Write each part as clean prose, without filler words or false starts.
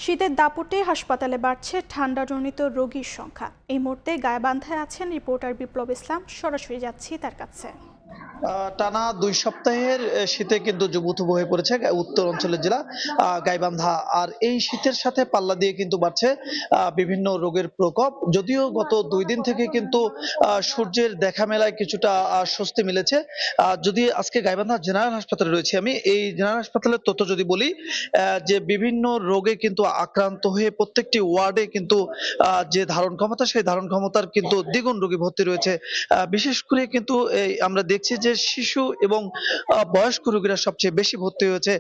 শীতের দাপটে হাসপাতালে বাড়ছে ঠান্ডাজনিত রোগীর সংখ্যা। এই মুহূর্তে গাইবান্ধায় আছেন রিপোর্টার বিপ্লব ইসলাম। সরাসরি যাচ্ছি তার কাছে। টানা ২ সপ্তাহের শীতে কিন্তু জবুথবু হয়ে পড়েছে উত্তর অঞ্চলের জেলা গাইবান্ধা। আর এই শীতের সাথে পাল্লা দিয়ে কিন্তু বাড়ছে বিভিন্ন রোগের প্রকোপ। যদিও গত ২ দিন থেকে কিন্তু সূর্যের দেখা মেলায় কিছুটা স্বস্তি মিলেছে। যদি আজকে গাইবান্ধা জেনারেল হাসপাতালে রয়েছি আমি, এই জেনারেল হাসপাতালের তথ্য যদি বলি, যে বিভিন্ন রোগে কিন্তু আক্রান্ত হয়ে প্রত্যেকটি ওয়ার্ডে কিন্তু যে ধারণ ক্ষমতা, সেই ধারণ ক্ষমতার কিন্তু দ্বিগুণ রোগী ভর্তি রয়েছে। বিশেষ করে কিন্তু এই আমরা দেখছি যে শিশু এবং বয়স্ক রোগীরা সবচেয়ে বেশি ভর্তি হয়েছে।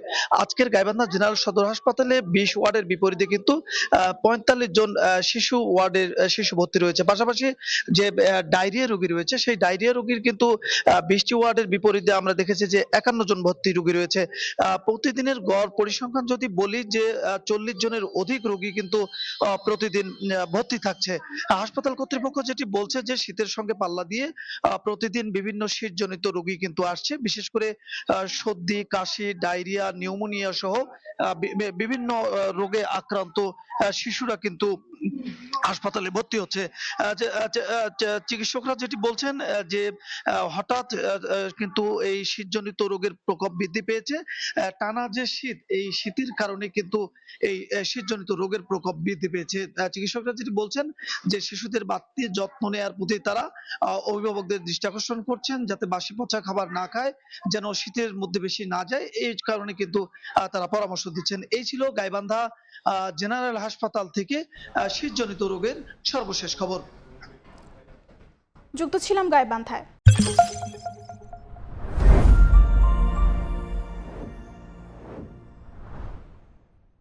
আজকের গাইবান্ধা জেনারেল সদর হাসপাতালে ২০ ওয়ার্ডের বিপরীতে কিন্তু ৪৫ জন শিশু ওয়ার্ডের শিশু ভর্তি রয়েছে। পাশাপাশি যে ডায়রিয়া রোগী রয়েছে, সেই ডায়রিয়া রোগীর কিন্তু ২০টি ওয়ার্ডের বিপরীতে আমরা দেখেছি যে ৫১ জন ভর্তি রোগী রয়েছে। প্রতিদিনের গড় পরিসংখ্যান যদি বলি যে ৪০ জনের অধিক রোগী কিন্তু প্রতিদিন ভর্তি থাকছে। হাসপাতাল কর্তৃপক্ষ যেটি বলছে যে শীতের সঙ্গে পাল্লা দিয়ে প্রতিদিন বিভিন্ন শীতজনিত রোগী কিন্তু আসছে। বিশেষ করে সর্দি, কাশি, ডায়রিয়া, নিউমোনিয়া সহ বিভিন্ন রোগে আক্রান্ত শিশুরা কিন্তু হাসপাতালে ভর্তি হচ্ছে। চিকিৎসকরা যেটি বলছেন যে হঠাৎ কিন্তু এই শীতজনিত রোগের প্রকোপ বৃদ্ধি পেয়েছে। টানা যে শীত, এই শীতের কারণে কিন্তু এই শীতজনিত রোগের প্রকোপ বৃদ্ধি পেয়েছে। চিকিৎসকরা যেটি বলছেন যে শিশুদের বাড়তি যত্ন নেয়ার প্রতি তারা অভিভাবকদের দৃষ্টি আকর্ষণ করছেন যাতে বাসি পচা খাবার না খায়, যেন শীতের মধ্যে বেশি না যায়। এই কারণে কিন্তু তারা পরামর্শ দিচ্ছেন। এই ছিল গাইবান্ধা জেনারেল হাসপাতাল থেকে শীতজনিত রোগের সর্বশেষ খবর। যুক্ত ছিলাম গাইবান্ধায়।